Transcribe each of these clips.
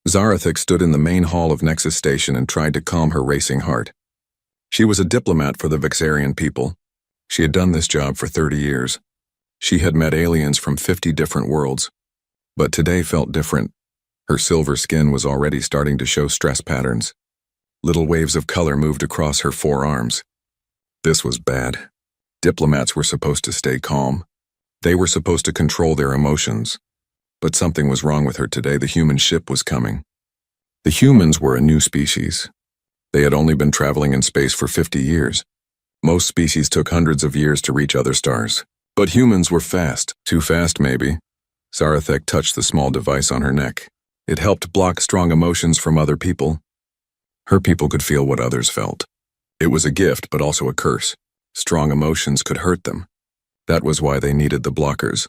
Zarathik stood in the main hall of Nexus Station and tried to calm her racing heart. She was a diplomat for the Vexarian people. She had done this job for 30 years. She had met aliens from 50 different worlds. But today felt different. Her silver skin was already starting to show stress patterns. Little waves of color moved across her forearms. This was bad. Diplomats were supposed to stay calm. They were supposed to control their emotions. But something was wrong with her today. The human ship was coming. The humans were a new species. They had only been traveling in space for 50 years. Most species took hundreds of years to reach other stars. But humans were fast. Too fast, maybe. Zarathik touched the small device on her neck. It helped block strong emotions from other people. Her people could feel what others felt. It was a gift, but also a curse. Strong emotions could hurt them. That was why they needed the blockers.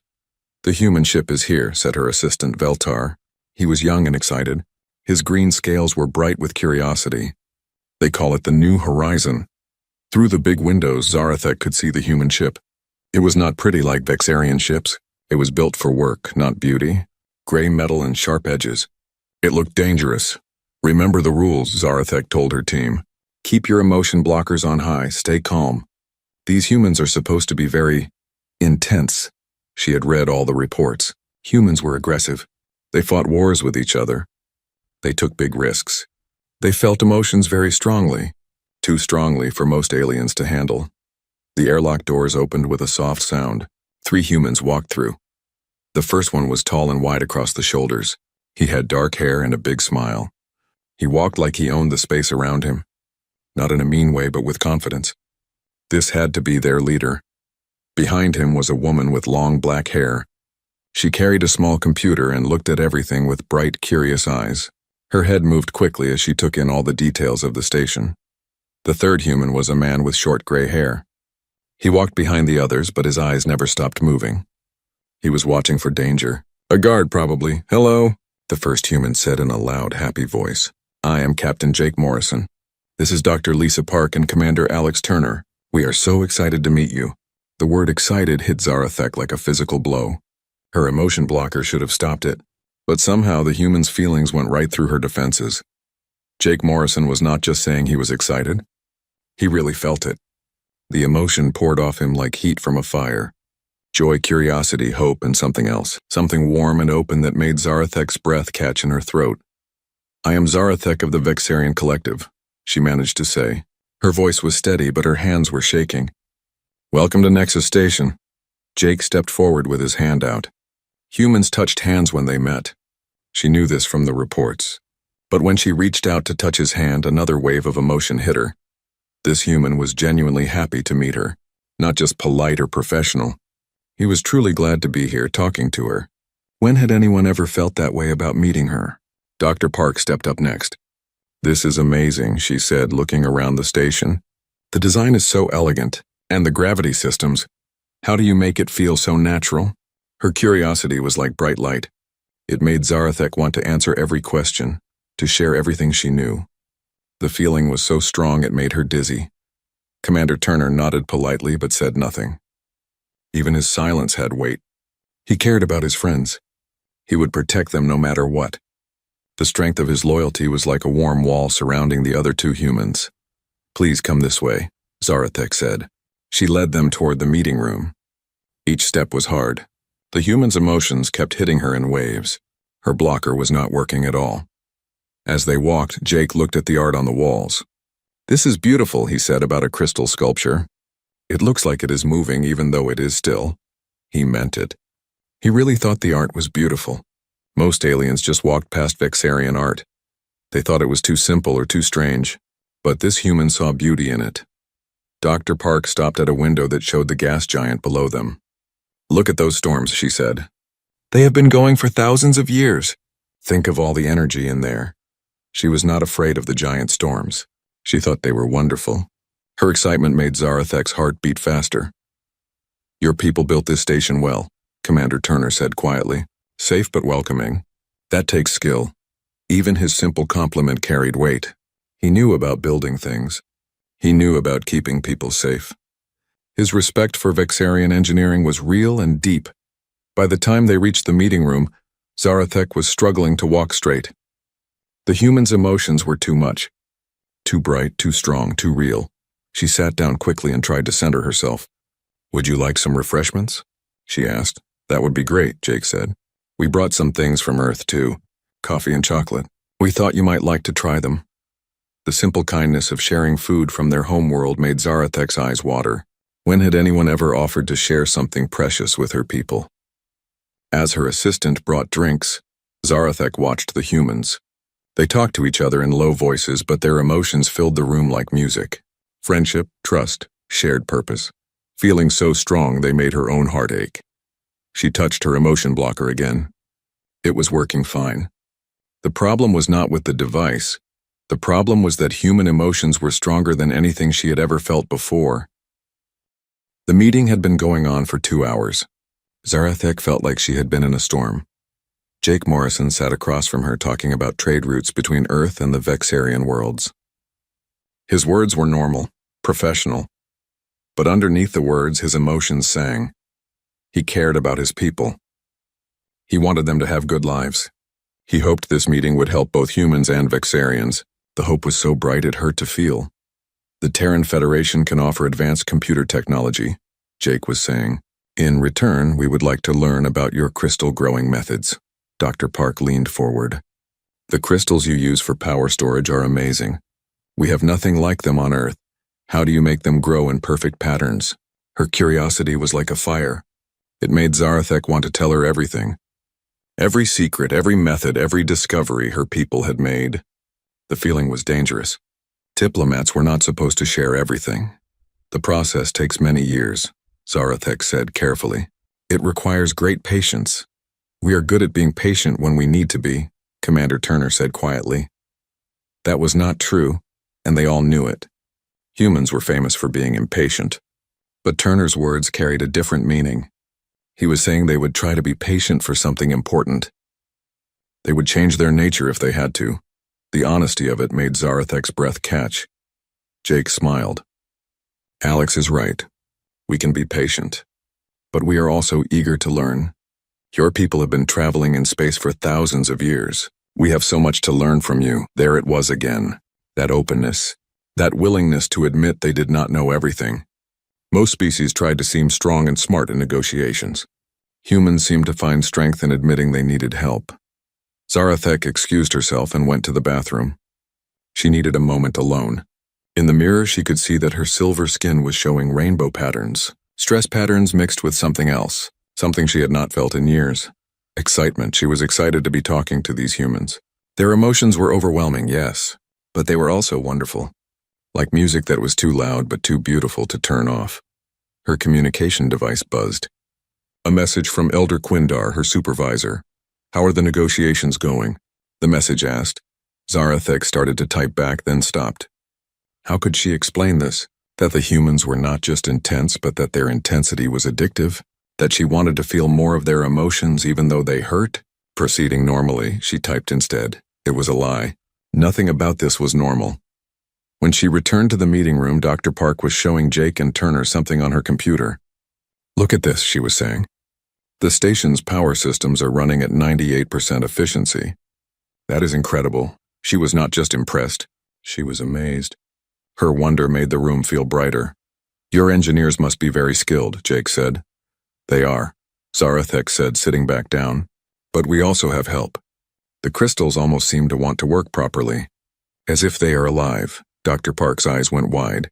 "The human ship is here," said her assistant Veltar. He was young and excited. His green scales were bright with curiosity. "They call it the New Horizon." Through the big windows, Zarathik could see the human ship. It was not pretty like Vexarian ships. It was built for work, not beauty. Gray metal and sharp edges. It looked dangerous. "Remember the rules," Zarathik told her team. "Keep your emotion blockers on high, stay calm. These humans are supposed to be very intense." She had read all the reports. Humans were aggressive. They fought wars with each other. They took big risks. They felt emotions very strongly. Too strongly for most aliens to handle. The airlock doors opened with a soft sound. 3 humans walked through. The first one was tall and wide across the shoulders. He had dark hair and a big smile. He walked like he owned the space around him. Not in a mean way, but with confidence. This had to be their leader. Behind him was a woman with long black hair. She carried a small computer and looked at everything with bright, curious eyes. Her head moved quickly as she took in all the details of the station. The third human was a man with short gray hair. He walked behind the others, but his eyes never stopped moving. He was watching for danger. "A guard, probably. Hello," the first human said in a loud, happy voice. "I am Captain Jake Morrison. This is Dr. Lisa Park and Commander Alex Turner. We are so excited to meet you." The word excited hit Zarathik like a physical blow. Her emotion blocker should have stopped it, but somehow the human's feelings went right through her defenses. Jake Morrison was not just saying he was excited. He really felt it. The emotion poured off him like heat from a fire. Joy, curiosity, hope, and something else. Something warm and open that made Zarathek's breath catch in her throat. "I am Zarathek of the Vexarian Collective," she managed to say. Her voice was steady, but her hands were shaking. "Welcome to Nexus Station." Jake stepped forward with his hand out. Humans touched hands when they met. She knew this from the reports. But when she reached out to touch his hand, another wave of emotion hit her. This human was genuinely happy to meet her, not just polite or professional. He was truly glad to be here talking to her. When had anyone ever felt that way about meeting her? Dr. Park stepped up next. "This is amazing," she said, looking around the station. "The design is so elegant. And the gravity systems. How do you make it feel so natural?" Her curiosity was like bright light. It made Zarathik want to answer every question, to share everything she knew. The feeling was so strong it made her dizzy. Commander Turner nodded politely but said nothing. Even his silence had weight. He cared about his friends. He would protect them no matter what. The strength of his loyalty was like a warm wall surrounding the other 2 humans. "Please come this way," Zarathik said. She led them toward the meeting room. Each step was hard. The human's emotions kept hitting her in waves. Her blocker was not working at all. As they walked, Jake looked at the art on the walls. "This is beautiful," he said about a crystal sculpture. "It looks like it is moving even though it is still." He meant it. He really thought the art was beautiful. Most aliens just walked past Vexarian art. They thought it was too simple or too strange. But this human saw beauty in it. Dr. Park stopped at a window that showed the gas giant below them. "Look at those storms," she said. "They have been going for thousands of years. Think of all the energy in there." She was not afraid of the giant storms. She thought they were wonderful. Her excitement made Zarathek's heart beat faster. "Your people built this station well," Commander Turner said quietly. "Safe but welcoming. That takes skill." Even his simple compliment carried weight. He knew about building things. He knew about keeping people safe. His respect for Vexarian engineering was real and deep. By the time they reached the meeting room, Zarathek was struggling to walk straight. The human's emotions were too much. Too bright, too strong, too real. She sat down quickly and tried to center herself. "Would you like some refreshments?" she asked. "That would be great," Jake said. "We brought some things from Earth, too. Coffee and chocolate. We thought you might like to try them." The simple kindness of sharing food from their homeworld made Zarathek's eyes water. When had anyone ever offered to share something precious with her people? As her assistant brought drinks, Zarathek watched the humans. They talked to each other in low voices, but their emotions filled the room like music. Friendship, trust, shared purpose. Feeling so strong they made her own heart ache. She touched her emotion blocker again. It was working fine. The problem was not with the device. The problem was that human emotions were stronger than anything she had ever felt before. The meeting had been going on for 2 hours. Zarathek felt like she had been in a storm. Jake Morrison sat across from her talking about trade routes between Earth and the Vexarian worlds. His words were normal, professional, but underneath the words his emotions sang. He cared about his people. He wanted them to have good lives. He hoped this meeting would help both humans and Vexarians. The hope was so bright it hurt to feel. "The Terran Federation can offer advanced computer technology," Jake was saying. "In return, we would like to learn about your crystal growing methods." Dr. Park leaned forward. "The crystals you use for power storage are amazing. We have nothing like them on Earth. How do you make them grow in perfect patterns?" Her curiosity was like a fire. It made Zarathek want to tell her everything. Every secret, every method, every discovery her people had made. The feeling was dangerous. Diplomats were not supposed to share everything. "The process takes many years," Zarathek said carefully. "It requires great patience. We are good at being patient when we need to be," Commander Turner said quietly. That was not true, and they all knew it. Humans were famous for being impatient. But Turner's words carried a different meaning. He was saying they would try to be patient for something important. They would change their nature if they had to. The honesty of it made Zarathek's breath catch. Jake smiled. "Alex is right. We can be patient. But we are also eager to learn. Your people have been traveling in space for thousands of years. We have so much to learn from you." There it was again. That openness. That willingness to admit they did not know everything. Most species tried to seem strong and smart in negotiations. Humans seemed to find strength in admitting they needed help. Zarathek excused herself and went to the bathroom. She needed a moment alone. In the mirror, she could see that her silver skin was showing rainbow patterns. Stress patterns mixed with something else, something she had not felt in years. Excitement. She was excited to be talking to these humans. Their emotions were overwhelming, yes, but they were also wonderful. Like music that was too loud but too beautiful to turn off. Her communication device buzzed. A message from Elder Quindar, her supervisor. "How are the negotiations going?" the message asked. Zarathek started to type back, then stopped. How could she explain this? That the humans were not just intense, but that their intensity was addictive? That she wanted to feel more of their emotions even though they hurt? Proceeding normally, she typed instead. It was a lie. Nothing about this was normal. When she returned to the meeting room, Dr. Park was showing Jake and Turner something on her computer. "Look at this," she was saying. "The station's power systems are running at 98% efficiency. That is incredible." She was not just impressed, she was amazed. Her wonder made the room feel brighter. "Your engineers must be very skilled," Jake said. "They are," Zarathek said, sitting back down. "But we also have help. The crystals almost seem to want to work properly. As if they are alive." Dr. Park's eyes went wide.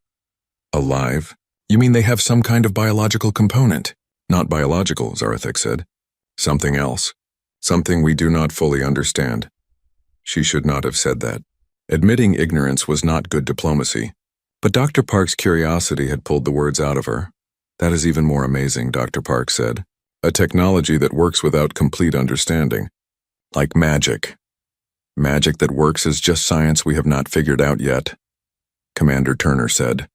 "Alive? You mean they have some kind of biological component?" "Not biological," Zarathek said. "Something else. Something we do not fully understand." She should not have said that. Admitting ignorance was not good diplomacy. But Dr. Park's curiosity had pulled the words out of her. "That is even more amazing," Dr. Park said. "A technology that works without complete understanding. Like magic. Magic that works is just science we have not figured out yet," Commander Turner said.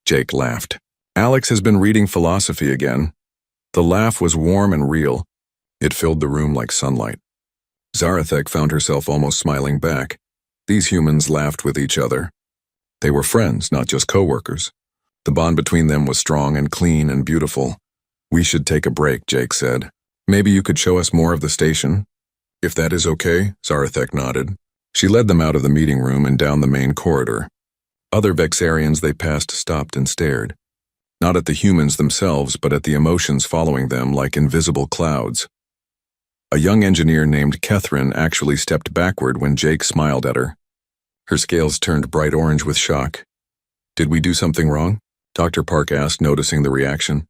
Jake laughed. "Alex has been reading philosophy again." The laugh was warm and real. It filled the room like sunlight. Zarathek found herself almost smiling back. These humans laughed with each other. They were friends, not just co-workers. The bond between them was strong and clean and beautiful. "We should take a break," Jake said. "Maybe you could show us more of the station?" "If that is okay," Zarathek nodded. She led them out of the meeting room and down the main corridor. Other Vexarians they passed stopped and stared. Not at the humans themselves, but at the emotions following them like invisible clouds. A young engineer named Catherine actually stepped backward when Jake smiled at her. Her scales turned bright orange with shock. "Did we do something wrong?" Dr. Park asked, noticing the reaction.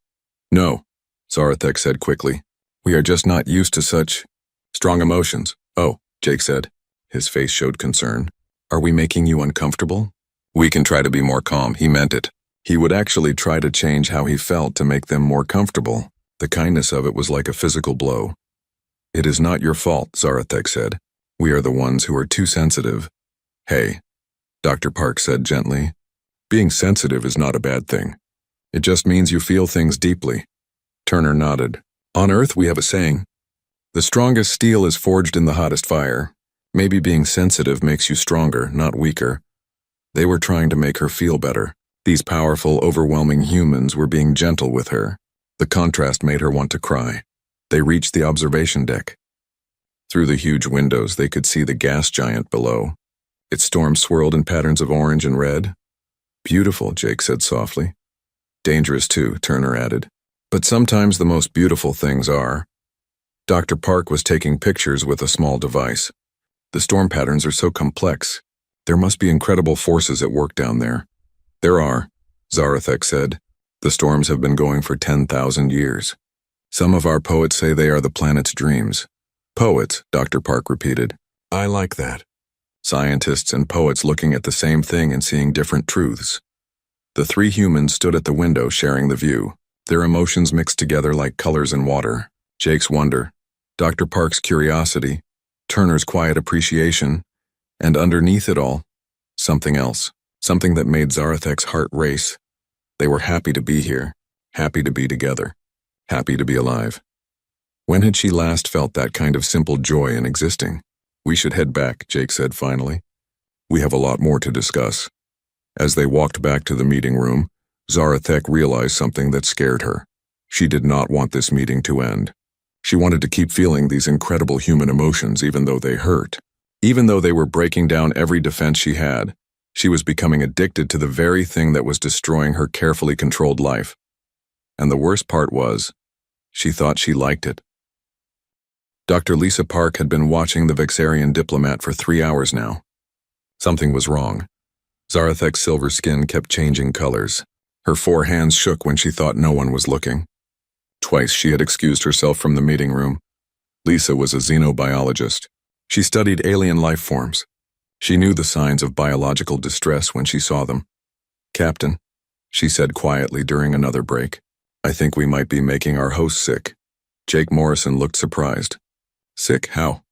"No," Zarathek said quickly. "We are just not used to such strong emotions." "Oh," Jake said. His face showed concern. "Are we making you uncomfortable?" "We can try to be more calm." He meant it. He would actually try to change how he felt to make them more comfortable. The kindness of it was like a physical blow. "It is not your fault," Zarathek said. "We are the ones who are too sensitive." "Hey," Dr. Park said gently. "Being sensitive is not a bad thing. It just means you feel things deeply." Turner nodded. "On Earth we have a saying, the strongest steel is forged in the hottest fire. Maybe being sensitive makes you stronger, not weaker." They were trying to make her feel better. These powerful, overwhelming humans were being gentle with her. The contrast made her want to cry. They reached the observation deck. Through the huge windows they could see the gas giant below. Its storm swirled in patterns of orange and red. "Beautiful," Jake said softly. "Dangerous too," Turner added. "But sometimes the most beautiful things are." Dr. Park was taking pictures with a small device. "The storm patterns are so complex. There must be incredible forces at work down there." "There are," Zarathek said. "The storms have been going for 10,000 years. Some of our poets say they are the planet's dreams." "Poets," Dr. Park repeated. "I like that. Scientists and poets looking at the same thing and seeing different truths." The three humans stood at the window sharing the view, their emotions mixed together like colors in water. Jake's wonder, Dr. Park's curiosity, Turner's quiet appreciation, and underneath it all, something else, something that made Zarathek's heart race. They were happy to be here, happy to be together, happy to be alive. When had she last felt that kind of simple joy in existing? "We should head back," Jake said finally. "We have a lot more to discuss." As they walked back to the meeting room, Zarathek realized something that scared her. She did not want this meeting to end. She wanted to keep feeling these incredible human emotions even though they hurt. Even though they were breaking down every defense she had, she was becoming addicted to the very thing that was destroying her carefully controlled life. And the worst part was, she thought she liked it. Dr. Lisa Park had been watching the Vexarian diplomat for 3 hours now. Something was wrong. Zarathek's silver skin kept changing colors. Her 4 hands shook when she thought no one was looking. Twice she had excused herself from the meeting room. Lisa was a xenobiologist. She studied alien life forms. She knew the signs of biological distress when she saw them. "Captain," she said quietly during another break, "I think we might be making our host sick." Jake Morrison looked surprised. "Sick? How?"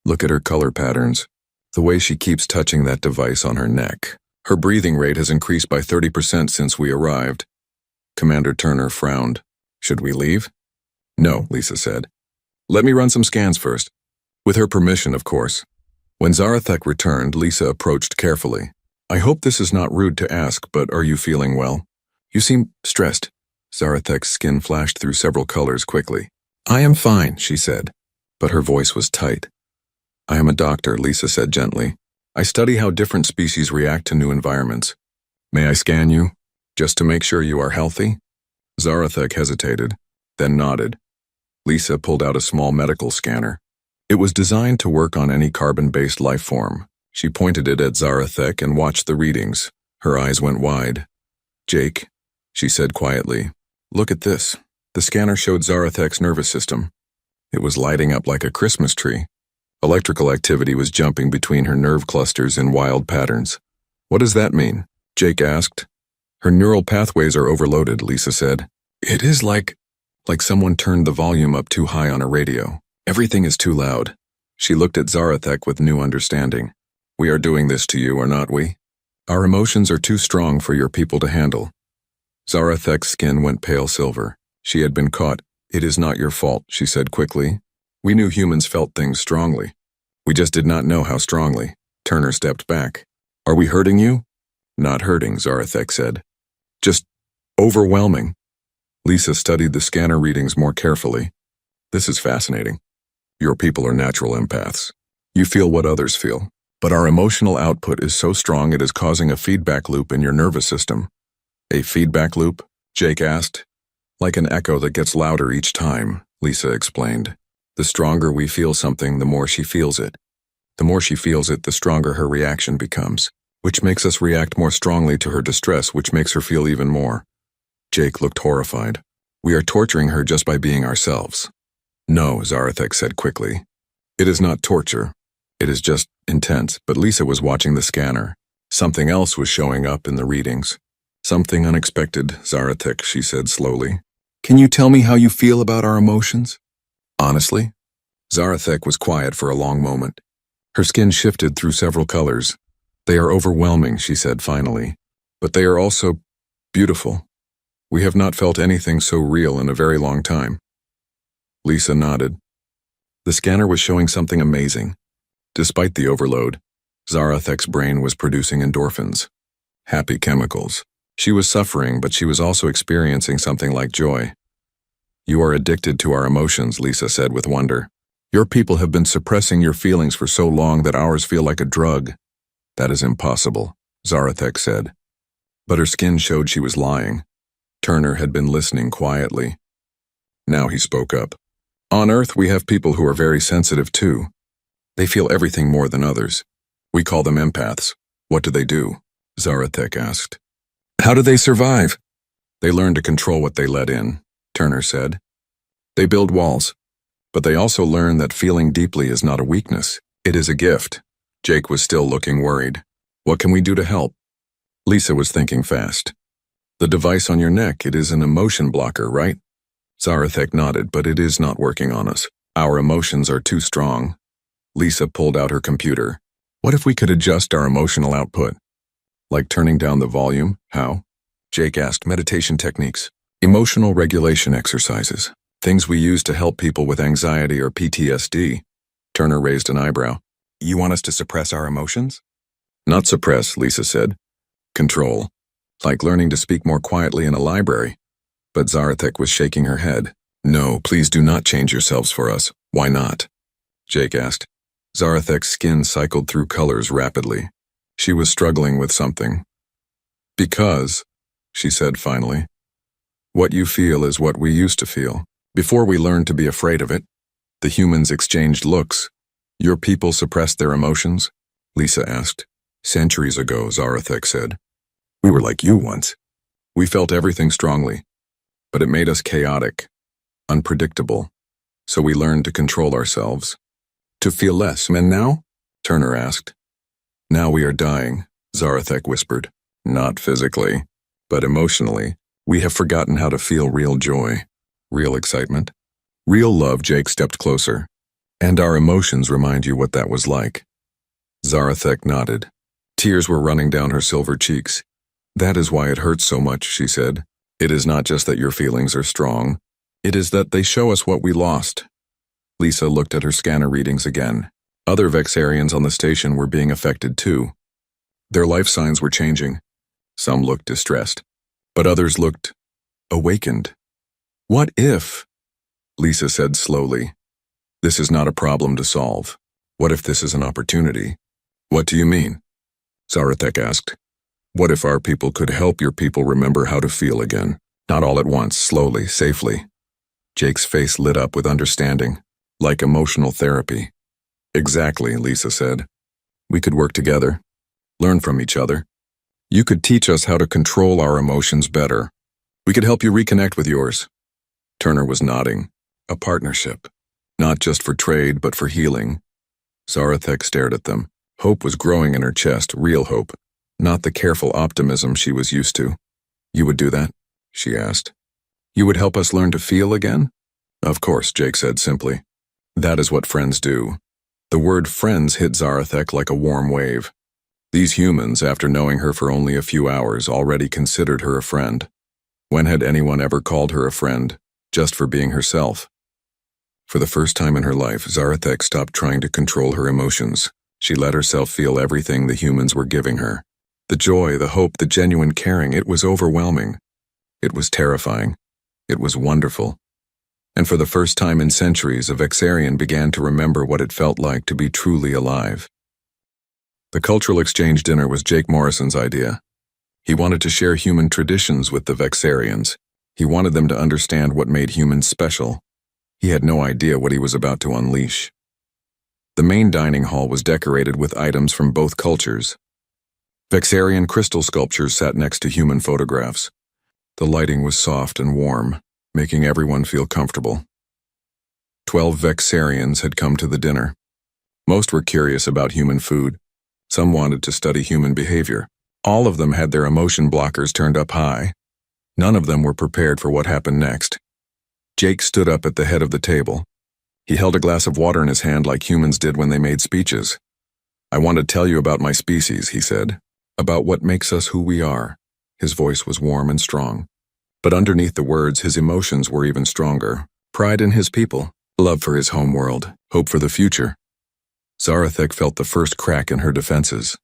"Look at her color patterns. The way she keeps touching that device on her neck. Her breathing rate has increased by 30% since we arrived." Commander Turner frowned. "Should we leave?" "No," Lisa said. "Let me run some scans first." With her permission, of course. When Zarathek returned, Lisa approached carefully. "I hope this is not rude to ask, but are you feeling well? You seem stressed." Zarathek's skin flashed through several colors quickly. "I am fine," she said, but her voice was tight. "I am a doctor," Lisa said gently. "I study how different species react to new environments. May I scan you, just to make sure you are healthy?" Zarathek hesitated, then nodded. Lisa pulled out a small medical scanner. It was designed to work on any carbon-based life form. She pointed it at Zarathek and watched the readings. Her eyes went wide. "Jake," she said quietly, "look at this." The scanner showed Zarathek's nervous system. It was lighting up like a Christmas tree. Electrical activity was jumping between her nerve clusters in wild patterns. "What does that mean?" Jake asked. "Her neural pathways are overloaded," Lisa said. "It is like someone turned the volume up too high on a radio. Everything is too loud." She looked at Zarathek with new understanding. "We are doing this to you, are not we? Our emotions are too strong for your people to handle." Zarathek's skin went pale silver. She had been caught. "It is not your fault," she said quickly. "We knew humans felt things strongly. We just did not know how strongly." Turner stepped back. "Are we hurting you?" "Not hurting," Zarathek said. "Just overwhelming." Lisa studied the scanner readings more carefully. "This is fascinating. Your people are natural empaths. You feel what others feel. But our emotional output is so strong it is causing a feedback loop in your nervous system. A feedback loop? Jake asked. Like an echo that gets louder each time, Lisa explained. The stronger we feel something, the more she feels it. The more she feels it, the stronger her reaction becomes, which makes us react more strongly to her distress, which makes her feel even more. Jake looked horrified. We are torturing her just by being ourselves. No, Zarathek said quickly. It is not torture. It is just intense. But Lisa was watching the scanner. Something else was showing up in the readings. Something unexpected, Zarathek, she said slowly. Can you tell me how you feel about our emotions? Honestly? Zarathek was quiet for a long moment. Her skin shifted through several colors. They are overwhelming, she said finally. But they are also beautiful. We have not felt anything so real in a very long time. Lisa nodded. The scanner was showing something amazing. Despite the overload, Zarathek's brain was producing endorphins. Happy chemicals. She was suffering, but she was also experiencing something like joy. You are addicted to our emotions, Lisa said with wonder. Your people have been suppressing your feelings for so long that ours feel like a drug. That is impossible, Zarathek said. But her skin showed she was lying. Turner had been listening quietly. Now he spoke up. On Earth, we have people who are very sensitive too. They feel everything more than others. We call them empaths. What do they do? Zarathek asked. How do they survive? They learn to control what they let in, Turner said. They build walls. But they also learn that feeling deeply is not a weakness. It is a gift. Jake was still looking worried. What can we do to help? Lisa was thinking fast. The device on your neck, it is an emotion blocker, right? Zarathek nodded, but it is not working on us. Our emotions are too strong. Lisa pulled out her computer. What if we could adjust our emotional output? Like turning down the volume? How? Jake asked. Meditation techniques. Emotional regulation exercises. Things we use to help people with anxiety or PTSD. Turner raised an eyebrow. You want us to suppress our emotions? Not suppress, Lisa said. Control. Like learning to speak more quietly in a library. But Zarathek was shaking her head. No, please do not change yourselves for us. Why not? Jake asked. Zarathek's skin cycled through colors rapidly. She was struggling with something. Because, she said finally, what you feel is what we used to feel. Before we learned to be afraid of it, the humans exchanged looks. Your people suppressed their emotions? Lisa asked. Centuries ago, Zarathek said. We were like you once. We felt everything strongly, but it made us chaotic, unpredictable. So we learned to control ourselves. To feel less. And now? Turner asked. Now we are dying, Zarathek whispered. Not physically, but emotionally. We have forgotten how to feel real joy, real excitement, real love. Jake stepped closer. And our emotions remind you what that was like. Zarathek nodded. Tears were running down her silver cheeks. That is why it hurts so much, she said. It is not just that your feelings are strong. It is that they show us what we lost. Lisa looked at her scanner readings again. Other Vexarians on the station were being affected too. Their life signs were changing. Some looked distressed, but others looked awakened. What if? Lisa said slowly. This is not a problem to solve. What if this is an opportunity? What do you mean? Zarathek asked. What if our people could help your people remember how to feel again? Not all at once, slowly, safely. Jake's face lit up with understanding, like emotional therapy. Exactly, Lisa said. We could work together, learn from each other. You could teach us how to control our emotions better. We could help you reconnect with yours. Turner was nodding. A partnership. Not just for trade, but for healing. Zarathek stared at them. Hope was growing in her chest, real hope. Not the careful optimism she was used to. You would do that? She asked. You would help us learn to feel again? Of course, Jake said simply. That is what friends do. The word friends hit Zarathek like a warm wave. These humans, after knowing her for only a few hours, already considered her a friend. When had anyone ever called her a friend, just for being herself? For the first time in her life, Zarathek stopped trying to control her emotions. She let herself feel everything the humans were giving her. The joy, the hope, the genuine caring, it was overwhelming. It was terrifying. It was wonderful. And for the first time in centuries, a Vexarian began to remember what it felt like to be truly alive. The cultural exchange dinner was Jake Morrison's idea. He wanted to share human traditions with the Vexarians. He wanted them to understand what made humans special. He had no idea what he was about to unleash. The main dining hall was decorated with items from both cultures. Vexarian crystal sculptures sat next to human photographs. The lighting was soft and warm, making everyone feel comfortable. 12 Vexarians had come to the dinner. Most were curious about human food. Some wanted to study human behavior. All of them had their emotion blockers turned up high. None of them were prepared for what happened next. Jake stood up at the head of the table. He held a glass of water in his hand like humans did when they made speeches. "I want to tell you about my species," he said. "About what makes us who we are." His voice was warm and strong. But underneath the words, his emotions were even stronger. Pride in his people, love for his home world, hope for the future. Zarathek felt the first crack in her defenses.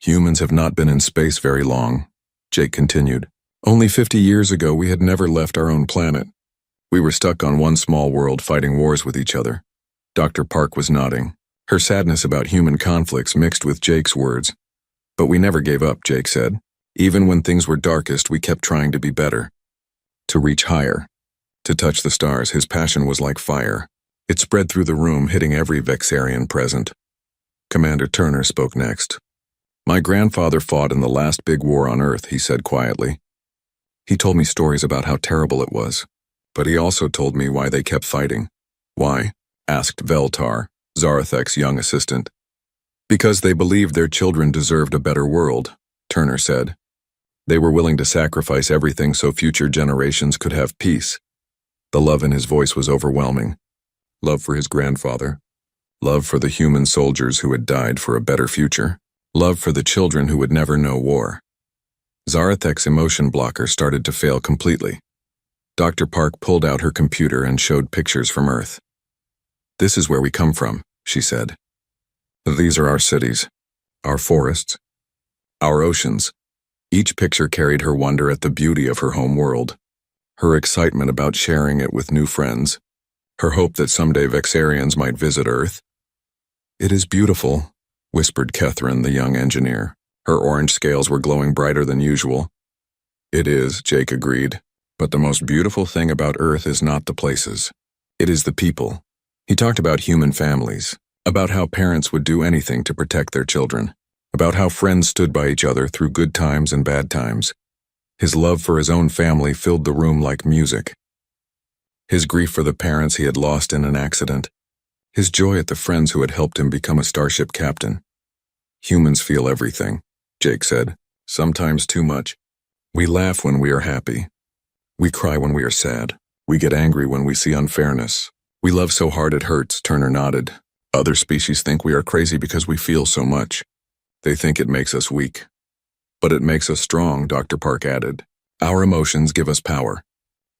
"Humans have not been in space very long," Jake continued. "Only 50 years ago we had never left our own planet. We were stuck on one small world fighting wars with each other." Dr. Park was nodding. Her sadness about human conflicts mixed with Jake's words. "But we never gave up," Jake said. "Even when things were darkest, we kept trying to be better. To reach higher. To touch the stars." His passion was like fire. It spread through the room, hitting every Vexarian present. Commander Turner spoke next. "My grandfather fought in the last big war on Earth," he said quietly. "He told me stories about how terrible it was, but he also told me why they kept fighting." "Why?" asked Veltar, Zarathek's young assistant. "Because they believed their children deserved a better world," Turner said. "They were willing to sacrifice everything so future generations could have peace." The love in his voice was overwhelming. Love for his grandfather. Love for the human soldiers who had died for a better future. Love for the children who would never know war. Zarathek's emotion blocker started to fail completely. Dr. Park pulled out her computer and showed pictures from Earth. "This is where we come from," she said. "These are our cities, our forests, our oceans." Each picture carried her wonder at the beauty of her home world, her excitement about sharing it with new friends, her hope that someday Vexarians might visit Earth. "It is beautiful," whispered Catherine, the young engineer. Her orange scales were glowing brighter than usual. "It is," Jake agreed. "But the most beautiful thing about Earth is not the places. It is the people." He talked about human families, about how parents would do anything to protect their children, about how friends stood by each other through good times and bad times. His love for his own family filled the room like music. His grief for the parents he had lost in an accident. His joy at the friends who had helped him become a starship captain. "Humans feel everything," Jake said. "Sometimes too much. We laugh when we are happy. We cry when we are sad. We get angry when we see unfairness. We love so hard it hurts," Turner nodded. "Other species think we are crazy because we feel so much. They think it makes us weak. But it makes us strong," Dr. Park added. "Our emotions give us power.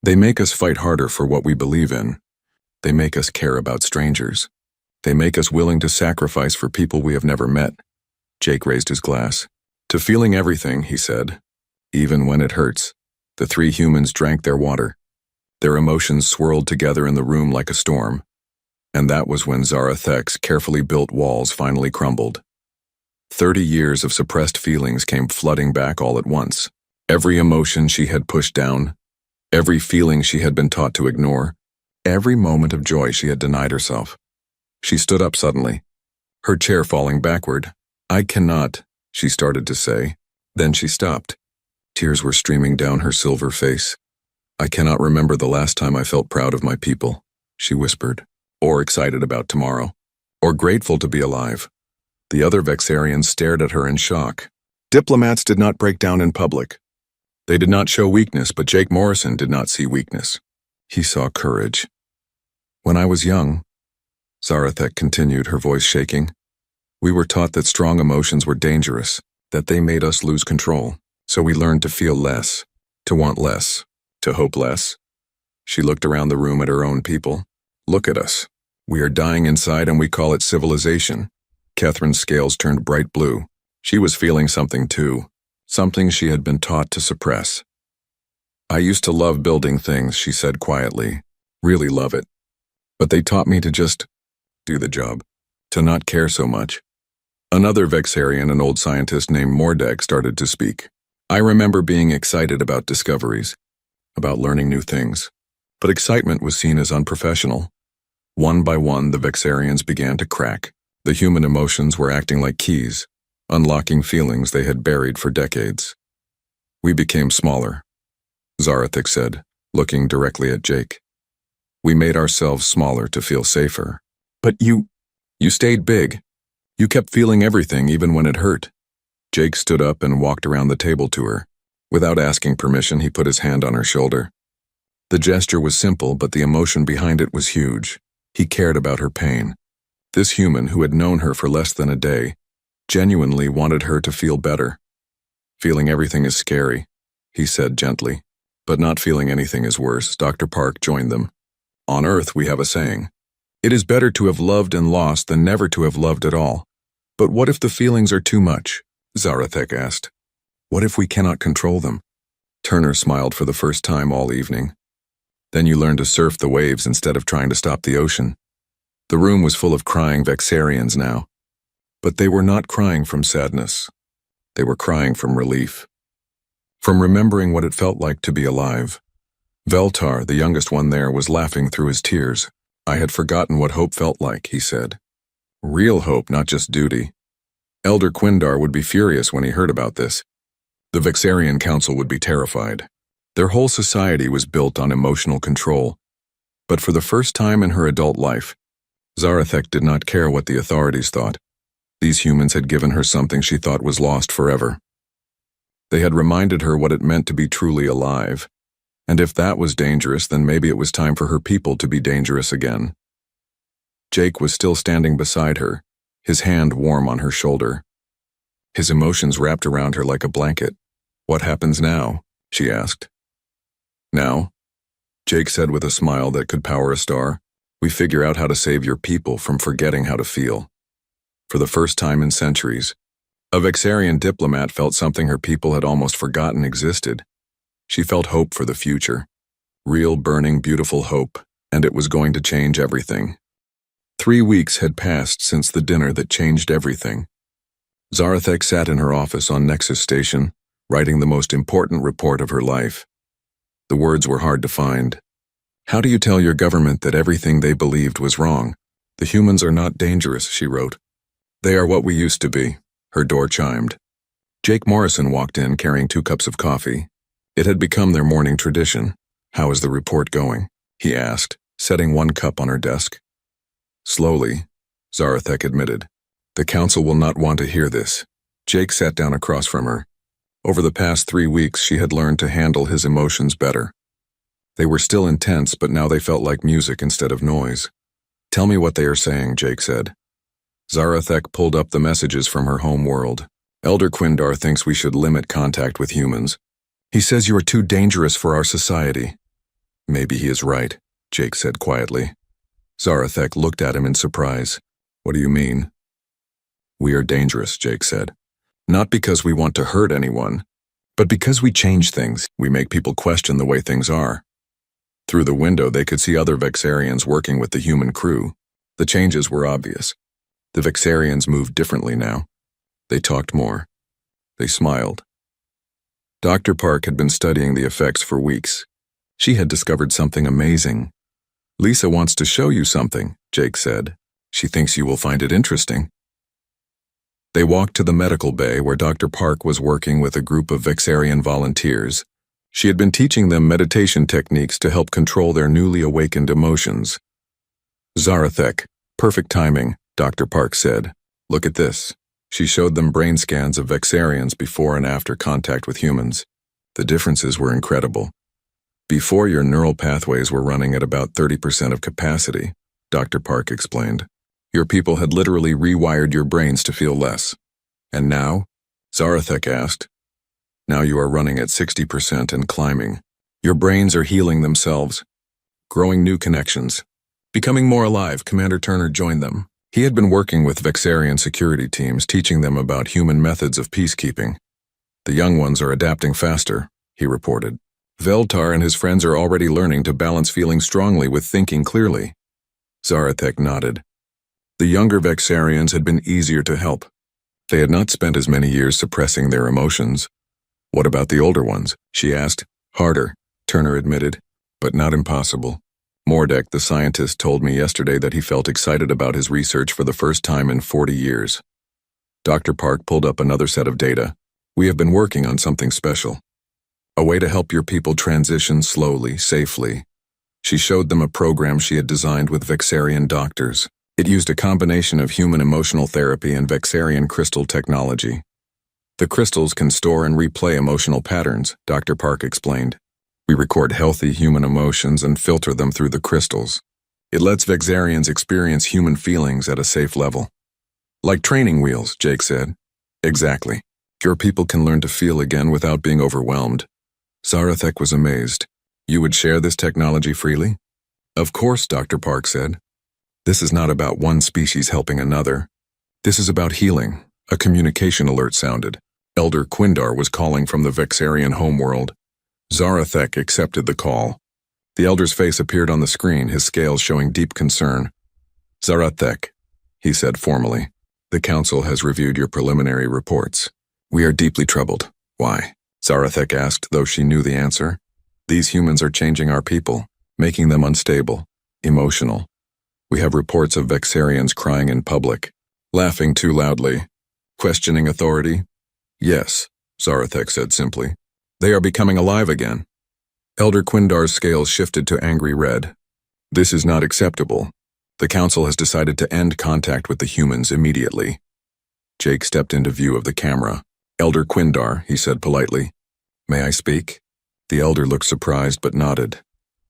They make us fight harder for what we believe in. They make us care about strangers. They make us willing to sacrifice for people we have never met." Jake raised his glass. "To feeling everything," he said. "Even when it hurts." The three humans drank their water. Their emotions swirled together in the room like a storm. And that was when Zarathek's carefully built walls finally crumbled. 30 years of suppressed feelings came flooding back all at once. Every emotion she had pushed down, every feeling she had been taught to ignore, every moment of joy she had denied herself. She stood up suddenly, her chair falling backward. "I cannot," she started to say. Then she stopped. Tears were streaming down her silver face. "I cannot remember the last time I felt proud of my people," she whispered, "or excited about tomorrow, or grateful to be alive." The other Vexarians stared at her in shock. Diplomats did not break down in public. They did not show weakness, but Jake Morrison did not see weakness. He saw courage. "When I was young," Zarathek continued, her voice shaking, "we were taught that strong emotions were dangerous, that they made us lose control. So we learned to feel less, to want less, to hope less." She looked around the room at her own people. "Look at us. We are dying inside and we call it civilization." Catherine's scales turned bright blue. She was feeling something too, something she had been taught to suppress. "I used to love building things," she said quietly. "Really love it. But they taught me to just do the job, to not care so much. Another Vexarian, an old scientist named Mordek, started to speak. I remember being excited about discoveries, about learning new things. But excitement was seen as unprofessional. One by one, the Vexarians began to crack. The human emotions were acting like keys, unlocking feelings they had buried for decades. We became smaller, Zarathik said, looking directly at Jake. We made ourselves smaller to feel safer. But you stayed big. You kept feeling everything even when it hurt. Jake stood up and walked around the table to her. Without asking permission, he put his hand on her shoulder. The gesture was simple, but the emotion behind it was huge. He cared about her pain. This human, who had known her for less than a day, genuinely wanted her to feel better. Feeling everything is scary, he said gently. But not feeling anything is worse. Dr. Park joined them. On Earth, we have a saying. It is better to have loved and lost than never to have loved at all. But what if the feelings are too much? Zarathek asked. What if we cannot control them? Turner smiled for the first time all evening. Then you learn to surf the waves instead of trying to stop the ocean. The room was full of crying Vexarians now. But they were not crying from sadness. They were crying from relief. From remembering what it felt like to be alive. Veltar, the youngest one there, was laughing through his tears. I had forgotten what hope felt like, he said. Real hope, not just duty. Elder Quindar would be furious when he heard about this. The Vexarian Council would be terrified. Their whole society was built on emotional control. But for the first time in her adult life, Zarathek did not care what the authorities thought. These humans had given her something she thought was lost forever. They had reminded her what it meant to be truly alive. And if that was dangerous, then maybe it was time for her people to be dangerous again. Jake was still standing beside her, his hand warm on her shoulder. His emotions wrapped around her like a blanket. What happens now? She asked. Now, Jake said with a smile that could power a star, we figure out how to save your people from forgetting how to feel. For the first time in centuries, a Vexarian diplomat felt something her people had almost forgotten existed. She felt hope for the future. Real, burning, beautiful hope, and it was going to change everything. 3 weeks had passed since the dinner that changed everything. Zarathek sat in her office on Nexus Station, writing the most important report of her life. The words were hard to find. How do you tell your government that everything they believed was wrong? The humans are not dangerous, she wrote. They are what we used to be. Her door chimed. Jake Morrison walked in carrying 2 cups of coffee. It had become their morning tradition. How is the report going? He asked, setting 1 cup on her desk. Slowly, Zarathek admitted. The council will not want to hear this. Jake sat down across from her. Over the past 3 weeks, she had learned to handle his emotions better. They were still intense, but now they felt like music instead of noise. Tell me what they are saying, Jake said. Zarathek pulled up the messages from her home world. Elder Quindar thinks we should limit contact with humans. He says you are too dangerous for our society. Maybe he is right, Jake said quietly. Zarathek looked at him in surprise. What do you mean? We are dangerous, Jake said. Not because we want to hurt anyone, but because we change things. We make people question the way things are. Through the window, they could see other Vexarians working with the human crew. The changes were obvious. The Vexarians moved differently now. They talked more. They smiled. Dr. Park had been studying the effects for weeks. She had discovered something amazing. Lisa wants to show you something, Jake said. She thinks you will find it interesting. They walked to the medical bay where Dr. Park was working with a group of Vexarian volunteers. She had been teaching them meditation techniques to help control their newly awakened emotions. Zarathek, perfect timing, Dr. Park said. Look at this. She showed them brain scans of Vexarians before and after contact with humans. The differences were incredible. Before, your neural pathways were running at about 30% of capacity, Dr. Park explained. Your people had literally rewired your brains to feel less. And now? Zarathek asked. Now you are running at 60% and climbing. Your brains are healing themselves, growing new connections. Becoming more alive, Commander Turner joined them. He had been working with Vexarian security teams, teaching them about human methods of peacekeeping. The young ones are adapting faster, he reported. Veltar and his friends are already learning to balance feeling strongly with thinking clearly. Zarathek nodded. The younger Vexarians had been easier to help. They had not spent as many years suppressing their emotions. What about the older ones? She asked. Harder, Turner admitted, but not impossible. Mordek, the scientist, told me yesterday that he felt excited about his research for the first time in 40 years. Dr. Park pulled up another set of data. We have been working on something special. A way to help your people transition slowly, safely. She showed them a program she had designed with Vexarian doctors. It used a combination of human emotional therapy and Vexarian crystal technology. The crystals can store and replay emotional patterns, Dr. Park explained. We record healthy human emotions and filter them through the crystals. It lets Vexarians experience human feelings at a safe level. Like training wheels, Jake said. Exactly. Your people can learn to feel again without being overwhelmed. Zarathek was amazed. You would share this technology freely? Of course, Dr. Park said. This is not about one species helping another. This is about healing. A communication alert sounded. Elder Quindar was calling from the Vexarian homeworld. Zarathek accepted the call. The elder's face appeared on the screen, his scales showing deep concern. Zarathek, he said formally, the council has reviewed your preliminary reports. We are deeply troubled. Why? Zarathek asked, though she knew the answer. These humans are changing our people, making them unstable, emotional. We have reports of Vexarians crying in public, laughing too loudly, questioning authority. Yes, Zarathek said simply. They are becoming alive again. Elder Quindar's scales shifted to angry red. This is not acceptable. The council has decided to end contact with the humans immediately. Jake stepped into view of the camera. Elder Quindar, he said politely. May I speak? The elder looked surprised but nodded.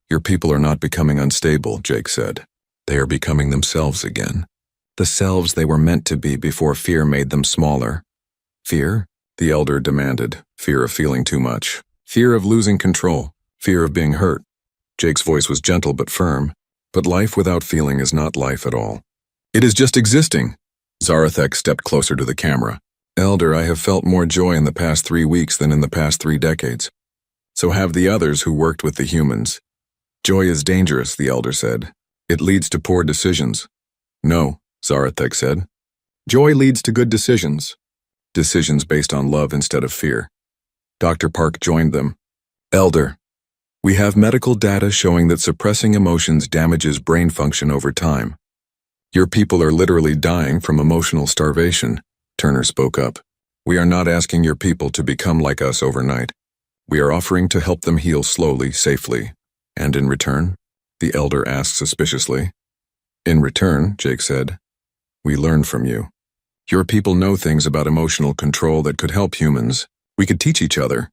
Your people are not becoming unstable, Jake said. They are becoming themselves again. The selves they were meant to be before fear made them smaller. Fear? The elder demanded. Fear of feeling too much. Fear of losing control. Fear of being hurt. Jake's voice was gentle but firm. But life without feeling is not life at all. It is just existing. Zarathek stepped closer to the camera. Elder, I have felt more joy in the past 3 weeks than in the past 3 decades. So have the others who worked with the humans. Joy is dangerous, the elder said. It leads to poor decisions. No, Zarathek said. Joy leads to good decisions. Decisions based on love instead of fear. Dr. Park joined them. Elder, we have medical data showing that suppressing emotions damages brain function over time. Your people are literally dying from emotional starvation, Turner spoke up. We are not asking your people to become like us overnight. We are offering to help them heal slowly, safely. And in return? The elder asked suspiciously. In return, Jake said, we learn from you. Your people know things about emotional control that could help humans. We could teach each other.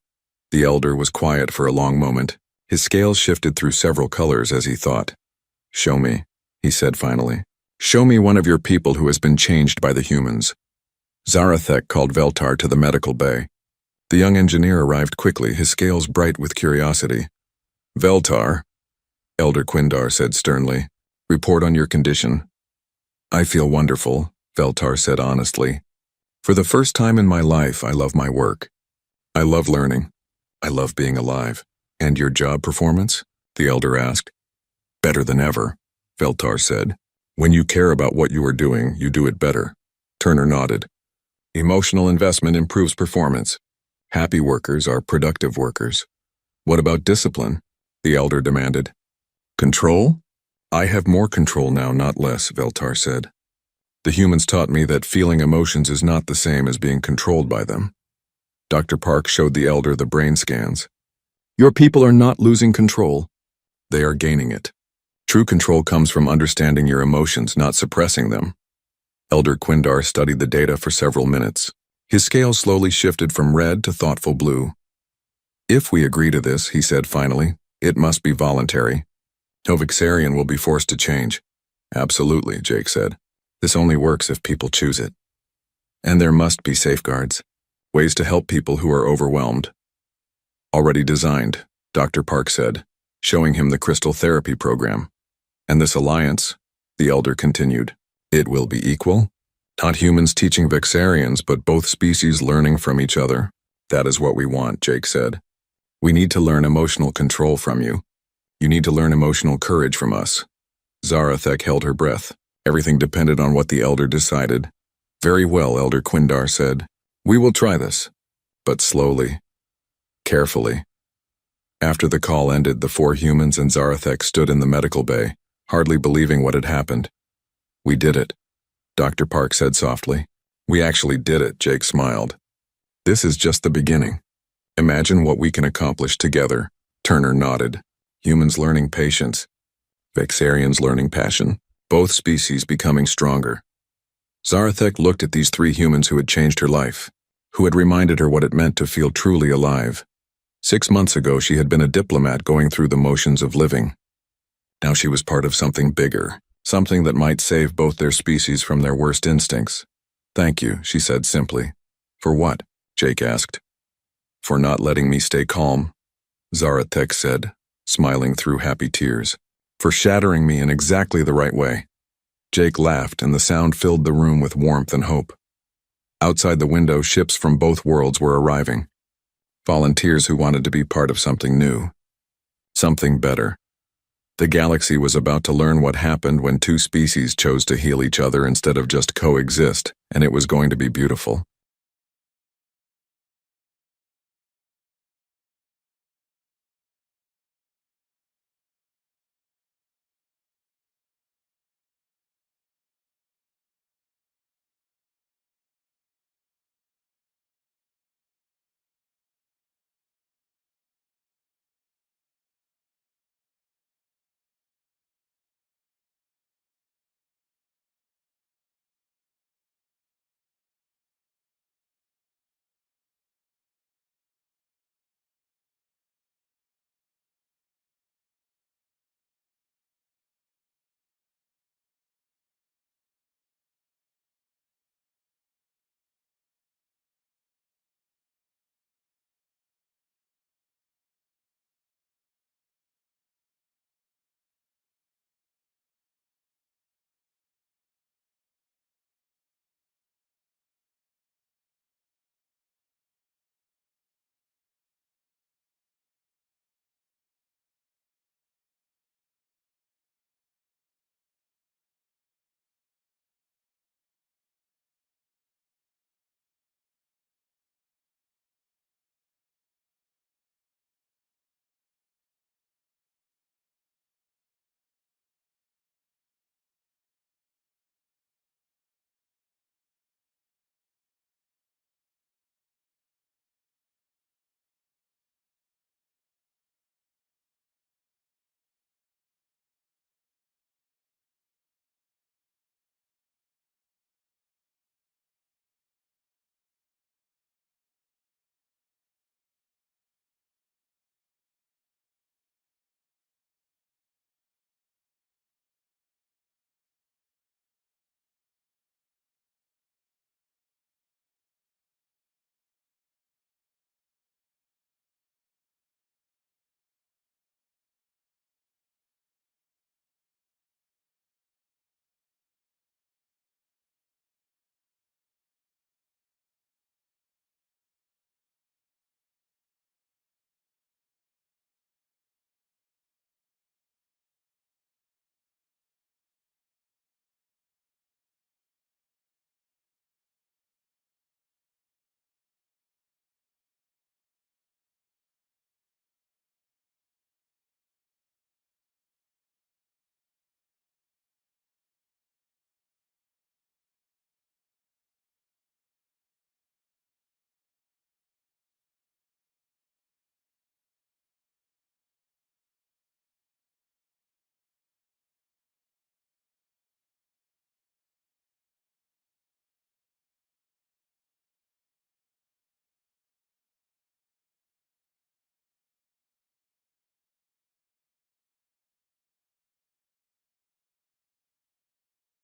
The elder was quiet for a long moment. His scales shifted through several colors as he thought. Show me, he said finally. Show me one of your people who has been changed by the humans. Zarathek called Veltar to the medical bay. The young engineer arrived quickly, his scales bright with curiosity. Veltar, Elder Quindar said sternly, report on your condition. I feel wonderful, Veltar said honestly. For the first time in my life, I love my work. I love learning. I love being alive. And your job performance? The elder asked. Better than ever, Veltar said. When you care about what you are doing, you do it better. Turner nodded. Emotional investment improves performance. Happy workers are productive workers. What about discipline? The elder demanded. Control? I have more control now, not less, Veltar said. The humans taught me that feeling emotions is not the same as being controlled by them. Dr. Park showed the elder the brain scans. Your people are not losing control. They are gaining it. True control comes from understanding your emotions, not suppressing them. Elder Quindar studied the data for several minutes. His scales slowly shifted from red to thoughtful blue. If we agree to this, he said finally, it must be voluntary. No Vexarian will be forced to change. Absolutely, Jake said. This only works if people choose it. And there must be safeguards, ways to help people who are overwhelmed. Already designed, Dr. Park said, showing him the crystal therapy program. And this alliance, the elder continued, it will be equal? Not humans teaching Vexarians, but both species learning from each other. That is what we want, Jake said. We need to learn emotional control from you. You need to learn emotional courage from us. Zarathek held her breath. Everything depended on what the elder decided. Very well, Elder Quindar said. We will try this. But slowly. Carefully. After the call ended, the 4 humans and Zarathek stood in the medical bay, hardly believing what had happened. We did it, Dr. Park said softly. We actually did it, Jake smiled. This is just the beginning. Imagine what we can accomplish together. Turner nodded. Humans learning patience. Vexarians learning passion. Both species becoming stronger. Zarathek looked at these 3 humans who had changed her life, who had reminded her what it meant to feel truly alive. 6 months ago, she had been a diplomat going through the motions of living. Now she was part of something bigger, something that might save both their species from their worst instincts. Thank you, she said simply. For what? Jake asked. For not letting me stay calm, Zarathek said, smiling through happy tears. For shattering me in exactly the right way. Jake laughed, and the sound filled the room with warmth and hope. Outside the window, ships from both worlds were arriving. Volunteers who wanted to be part of something new. Something better. The galaxy was about to learn what happened when 2 species chose to heal each other instead of just coexist, and it was going to be beautiful.